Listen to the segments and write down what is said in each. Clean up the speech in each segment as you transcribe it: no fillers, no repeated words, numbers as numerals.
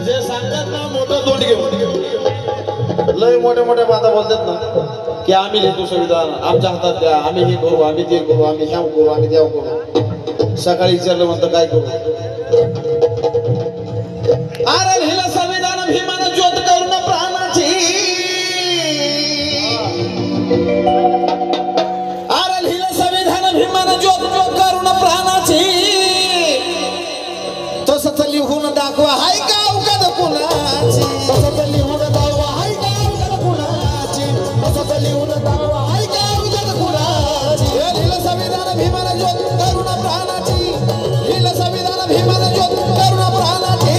जे सांगतात ना मोठं तोंड घेऊन लय मोठ्या मोठ्या बाता बोलतात ना की आम्ही लिहितो संविधान आमच्या हातात द्या आम्ही हे करू आम्ही ते करू आम्ही ह्याव करू आम्ही त्याव करू सकाळी विचारलं म्हणतं काय करू अरे लिहिलं संविधान भीमानं ज्योत करून प्राणाची अरे लिहिलं संविधान भीमानं ज्योत करून प्राणाची तसंच लिहून दाखवा हाय का अवकाद कुणाची तसंच लिहून दाखवा हाय का अवकाद कुणाची तसंच लिहून दाखवा हाय का अवकाद कुणाची लिहिलं संविधान भीमानं ज्योत करून प्राणाची लिहिलं संविधान भीमानं ज्योत करून प्राणाची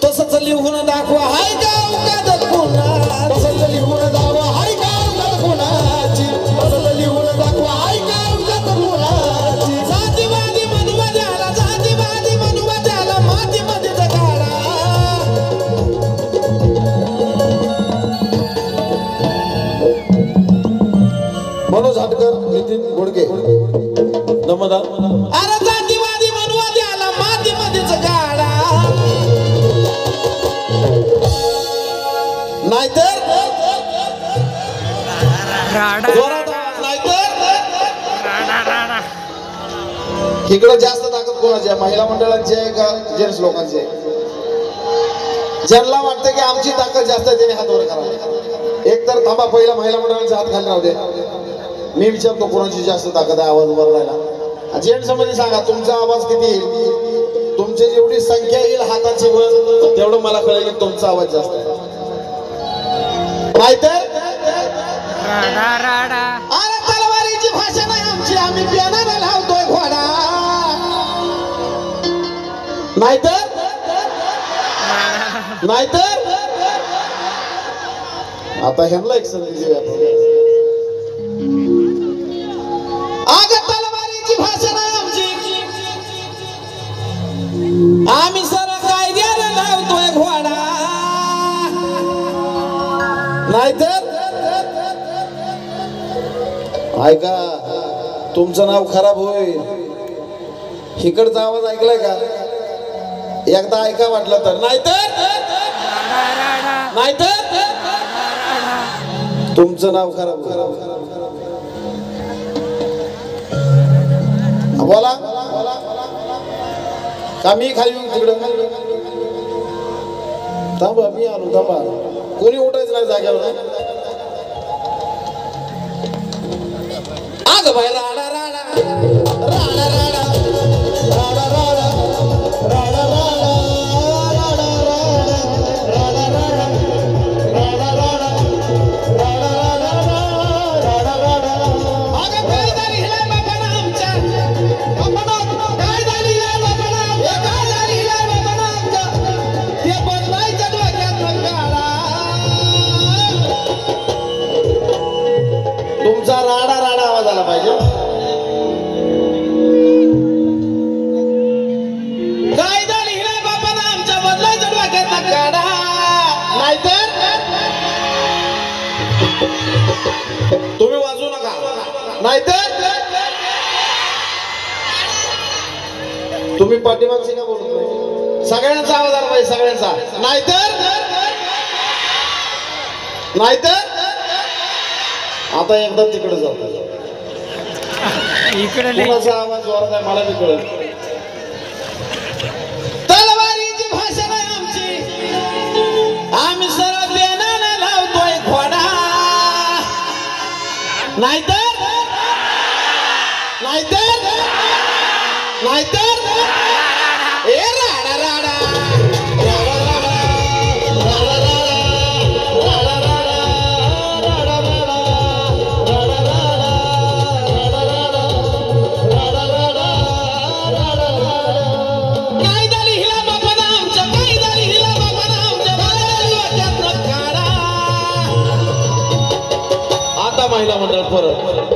तसंच लिहून दाखवा हाय का अवकाद कुणाची तसंच लिहून दाखवा हाय का अवकाद कुणाची तसंच लिहून दाखवा हाय का अवकाद कुणाची जातीवादी मनुवाद्याला जातीवादी मनुवाद्याला मातीमध्ये जगाडा मनोज हाटकर नितीन घोडके नमदा अरे जातीवादी मनुवाद्याला मातीमध्ये जगाडा नाहीतर इकडे जास्त ताकद कोणाची आहे महिला मंडळांची आहे का जेंट्स लोकांची आहे ज्यांना वाटतं की आमची ताकद जास्त आहे त्याने हात वर करा एक तर थांबा पहिला महिला मंडळांचा हात खाली राहू दे मी विचारतो कोणाची जास्त ताकद आहे आवाज उभारायला जेंट्स मध्ये सांगा तुमचा आवाज किती येईल तुमची जेवढी संख्या येईल हाताची वर तेवढं मला कळेल तुमचा आवाज जास्त आहे नाहीतर अरे तलवारीची भाषा नाही आमची आम्ही पियानाला लावतोय घोडा नाहीतर नाहीतर आता ह्यांना एक संधी देऊया अगं तलवारीची भाषा नाही आमची आम्ही सर कायद्याला लावतोय घोडा नाहीतर ऐका तुमचं नाव खराब होईल इकडचा आवाज ऐकलाय का एकदा ऐका वाटलं तर नाहीतर नाहीतर तुमचं नाव खराब होईल बोला का मी खाली येऊन तिकडं थांबा मी आलो थांबा कोणी उठायचं नाही जाग्यावर आग बाय राडा राडा राडा राडा राडा राडा राडा तुमचा राडा राडा आवाज आला पाहिजे कायदा लिहिलाय बापानं आमच्या बदलायचा डोक्यातला काढा नाहीतर तुम्ही वाजू नका नाहीतर तुम्ही पाठीमागची का बोलत नाही सगळ्यांचा आवाज आला पाहिजे सगळ्यांचा नाहीतर नाहीतर आता एकदा तिकडे जातो कोणाचा आवाज जोरात आहे मला बी कळत तलवारीची भाषा नाही आमची आम्ही सरळ बेनाला लावतोय घोडा नाहीतर नाहीतर नाहीतर ए राडा राडा महिला मंडळ परत